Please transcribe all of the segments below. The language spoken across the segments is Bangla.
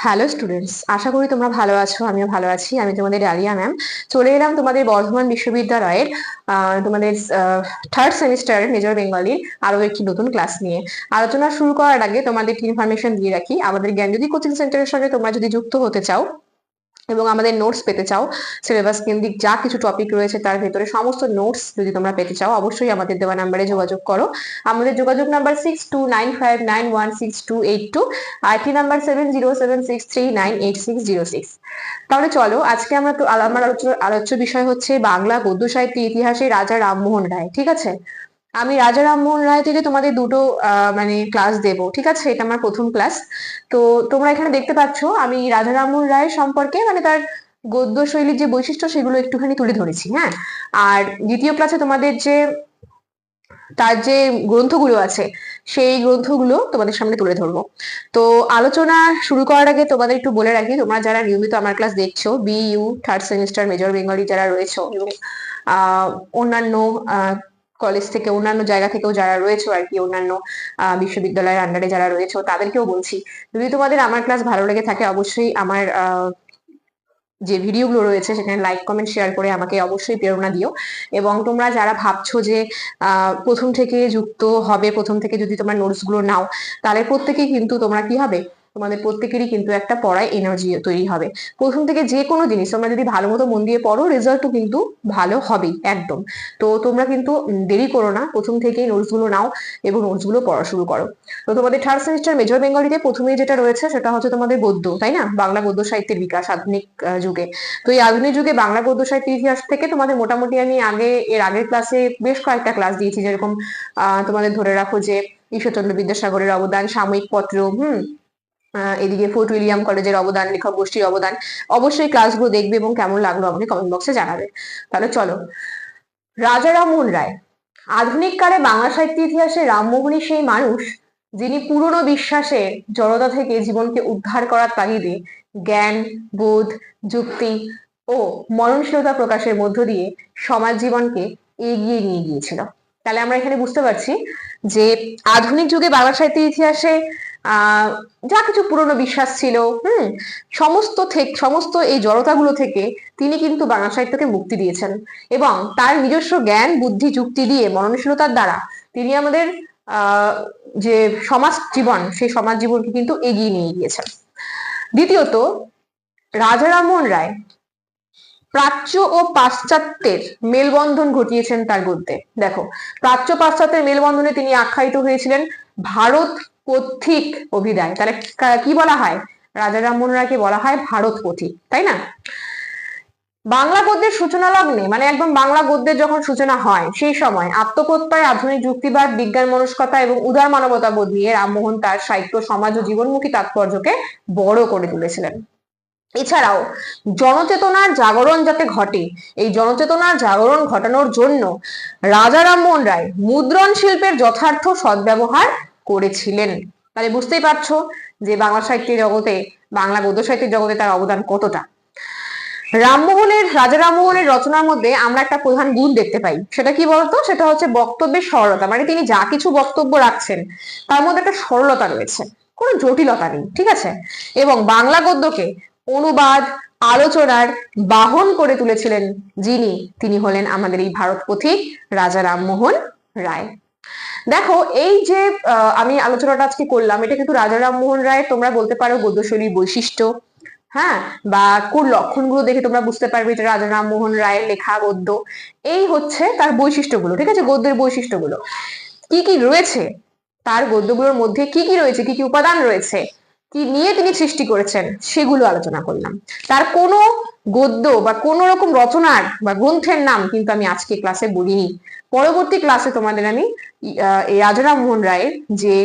হ্যালো স্টুডেন্টস, আশা করি তোমরা ভালো আছো। আমিও ভালো আছি। আমি তোমাদের ডালিয়া ম্যাম। চলে এলাম তোমাদের বর্ধমান বিশ্ববিদ্যালয়ের তোমাদের থার্ড সেমিস্টারের মেজর বেঙ্গলির আরো একটি নতুন ক্লাস নিয়ে। আলোচনা শুরু করার আগে তোমাদের ইনফরমেশন দিয়ে রাখি, আমাদের জ্ঞানজ্যোতি কোচিং সেন্টারের সঙ্গে তোমরা যদি যুক্ত হতে চাও এবং আমাদের নোটস পেতে চাও, সিলেবাস কেন্দ্রিক যা কিছু টপিক রয়েছে তার ভেতরে সমস্ত নোটস যদি তোমরা পেতে চাও, অবশ্যই আমাদের দেওয়া নাম্বারে যোগাযোগ করো। আমাদের যোগাযোগ নাম্বার 6295916282, আইটি নাম্বার 7076398606। তাহলে চলো, আজকে আমরা তো আমার আলোচ্য বিষয় হচ্ছে বাংলা গদ্য সাহিত্যের ইতিহাসে রাজা রামমোহন রায়। ঠিক আছে, আমি রাজা রামমোহন রায় থেকে তোমাদের দুটো মানে ক্লাস দেব। ঠিক আছে, এটা আমার প্রথম ক্লাস। তো তোমরা এখানে দেখতে পাচ্ছ আমি রাজা রামমোহন রায় সম্পর্কে মানে তার গদ্য শৈলীর যে বৈশিষ্ট্য সেগুলো একটুখানি তুলে ধরেছি। হ্যাঁ, আর দ্বিতীয় ক্লাসে তোমাদের যে তার যে গ্রন্থগুলো আছে সেই গ্রন্থগুলো তোমাদের সামনে তুলে ধরবো। তো আলোচনা শুরু করার আগে তোমাদের একটু বলে রাখি, তোমরা যারা নিয়মিত আমার ক্লাস দেখছো, BU third semester major Bengali যারা রয়েছো এবং অন্যান্য কলেজ থেকে অন্যান্য জায়গা থেকেও যারা রয়েছে আর কি, অন্যান্য বিশ্ববিদ্যালয়ের আন্ডারে যারা রয়েছে তাদেরকেও বলছি, যদি তোমাদের আমার ক্লাস ভালো লেগে থাকে অবশ্যই আমার যে ভিডিওগুলো রয়েছে সেখানে লাইক কমেন্ট শেয়ার করে আমাকে অবশ্যই প্রেরণা দিও। এবং তোমরা যারা ভাবছো যে প্রথম থেকে যুক্ত হবে, প্রথম থেকে যদি তোমার নোটস গুলো নাও, তাহলে প্রত্যেকেই কিন্তু তোমরা কি হবে, তোমাদের প্রত্যেকেরই কিন্তু একটা পড়ায় এনার্জি তৈরি হবে। প্রথম থেকে যে কোনো জিনিস তোমরা যদি ভালো মতো মন দিয়ে পড়ো, রেজাল্টও কিন্তু ভালো হবেই একদম। তো তোমরা কিন্তু দেরি করো না, প্রথম থেকেই নোটস গুলো নাও এবং নোটস গুলো পড়া শুরু করো। তো তোমাদের থার্ড সেমিস্টার মেজর বেঙ্গলিতে প্রথমেই যেটা রয়েছে সেটা হচ্ছে তোমাদের গদ্য, তাই না? বাংলা গদ্য সাহিত্যের বিকাশ আধুনিক যুগে। তো এই আধুনিক যুগে বাংলা গদ্য সাহিত্যের ইতিহাস থেকে তোমাদের মোটামুটি আমি এর আগের ক্লাসে বেশ কয়েকটা ক্লাস দিয়েছি, যেরকম তোমাদের ধরে রাখো যে ঈশ্বরচন্দ্র বিদ্যাসাগরের অবদান, সাময়িক পত্র, এদিকে ফোর্ট উইলিয়াম কলেজের অবদান, লেখক গোষ্ঠীর অবদান। অবশ্যই ক্লাসগুলো দেখবে এবং কেমন লাগলো আমাকে কমেন্ট বক্সে জানাবে। তাহলে চলো, রাজা রামমোহন রায়। আধুনিক কালে বাংলা সাহিত্য ইতিহাসে রামমোহনই সেই মানুষ যিনি পুরনো বিশ্বাসের জড়তা থেকে জীবনকে উদ্ধার করার তাগিদে জ্ঞান, বোধ, যুক্তি ও মননশীলতা প্রকাশের মধ্য দিয়ে সমাজ জীবনকে এগিয়ে নিয়ে গিয়েছিল। তাহলে আমরা এখানে বুঝতে পারছি যে আধুনিক যুগে বাংলা সাহিত্যের ইতিহাসে যা কিছু পুরনো বিশ্বাস ছিল, সমস্ত এই জড়তাগুলো থেকে তিনি কিন্তু বাংলা সাহিত্যকে মুক্তি দিয়েছেন এবং তার নিজস্ব জ্ঞান, বুদ্ধি, যুক্তি দিয়ে মননশীলতার দ্বারা তিনি আমাদের যে সমাজ জীবন, সেই সমাজ জীবনকে কিন্তু এগিয়ে নিয়ে গিয়েছেন। দ্বিতীয়ত, রাজা রামমোহন রায় প্রাচ্য ও পাশ্চাত্যের মেলবন্ধন ঘটিয়েছেন তার গদ্যে। দেখো, প্রাচ্য পাশ্চাত্যের মেলবন্ধনে তিনি আখ্যায়িত হয়েছিলেন ভারত পথিক অভিধায়। তাহলে কি বলা হয়? রাজা রামমোহন রায়কে বলা হয় ভারত পথিক, তাই না? বাংলা গদ্যের সূচনা লগ্নে মানে একদম বাংলা গদ্যের যখন সূচনা হয় সেই সময় আত্মপ্রত্যয়, আধুনিক যুক্তিবাদ, বিজ্ঞান মনস্কতা এবং উদার মানবতাবোধ নিয়ে রামমোহন তার সাহিত্য, সমাজ ও জীবনমুখী তাৎপর্যকে বড় করে তুলেছিলেন। এছাড়াও জনচেতনার জাগরণ যাতে ঘটে, এই জনচেতনার জাগরণ ঘটানোর জন্য রাজা রামমোহন রায় মুদ্রণ শিল্পের যথার্থ সদ্ব্যবহার করেছিলেন। তাহলে বুঝতেই পারছো যে বাংলা সাহিত্যের জগতে, বাংলা গদ্য সাহিত্যের জগতে তার অবদান কতটা। রাজা রামমোহনের রচনার মধ্যে আমরা একটা প্রধান গুণ দেখতে পাই, সেটা কি বলতো? সেটা হচ্ছে বক্তব্যের সরলতা। মানে তিনি যা কিছু বক্তব্য রাখছেন তার মধ্যে একটা সরলতা রয়েছে, কোনো জটিলতা নেই। ঠিক আছে, এবং বাংলা গদ্যকে অনুবাদ, আলোচনার বাহন করে তুলেছিলেন তিনি হলেন আমাদের এই ভারত পথিক রাজা রামমোহন রায়। দেখো, এই যে আমি আলোচনাটা আজকে করলাম, এটা কিন্তু রাজা রামমোহন রায় তোমরা বলতে পারো গদ্যশৈলীর বৈশিষ্ট্য, হ্যাঁ, বা কোন লক্ষণগুলো দেখে তোমরা বুঝতে পারবে এটা রাজা রামমোহন রায়ের লেখা গদ্য। এই হচ্ছে তার বৈশিষ্ট্যগুলো। ঠিক আছে, গদ্যের বৈশিষ্ট্যগুলো কি কি রয়েছে, তার গদ্যগুলোর মধ্যে কি কি রয়েছে, কি কি উপাদান রয়েছে, কি নিয়ে তিনি সৃষ্টি করেছেন, সেগুলো আলোচনা করলাম। তার কোনো গদ্য বা কোন রকম রচনার বা গ্রন্থের নাম কিন্তু আমি আজকে ক্লাসে বলিনি। পরবর্তী ক্লাসে তোমাদের আমি এই রাজা রামমোহন রায়ের যে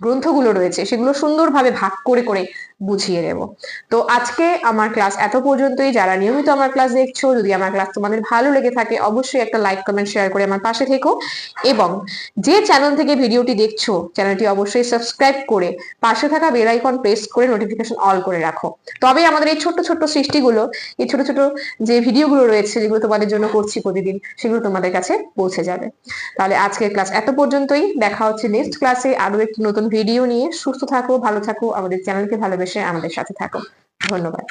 গ্রন্থগুলো রয়েছে সেগুলো সুন্দরভাবে ভাগ করে করে বুঝিয়ে দেব। তো আজকে আমার ক্লাস এত পর্যন্তই। যারা নিয়মিত আমার ক্লাস দেখছো, যদি আমার ক্লাস তোমাদের ভালো লেগে থাকে অবশ্যই একটা লাইক, কমেন্ট, শেয়ার করে আমার পাশে থেকো। এবং যে চ্যানেল থেকে ভিডিওটি দেখছো চ্যানেলটি অবশ্যই সাবস্ক্রাইব করে পাশে থাকা বেল আইকন প্রেস করে নোটিফিকেশন অল করে রাখো। তবেই আমাদের এই ছোট্ট ছোট্ট সৃষ্টিগুলো, এই ছোট ছোট যে ভিডিওগুলো রয়েছে যেগুলো তোমাদের জন্য করছি প্রতিদিন, সেগুলো তোমাদের কাছে পৌঁছে যাবে। তাহলে আজকের ক্লাস এত পর্যন্তই। দেখা হচ্ছে নেক্সট ক্লাসে আরো একটি নতুন ভিডিও নিয়ে। সুস্থ থাকো, ভালো থাকো, আমাদের চ্যানেলকে ভালোবেসে অবশ্যই আমাদের সাথে থাকো। ধন্যবাদ।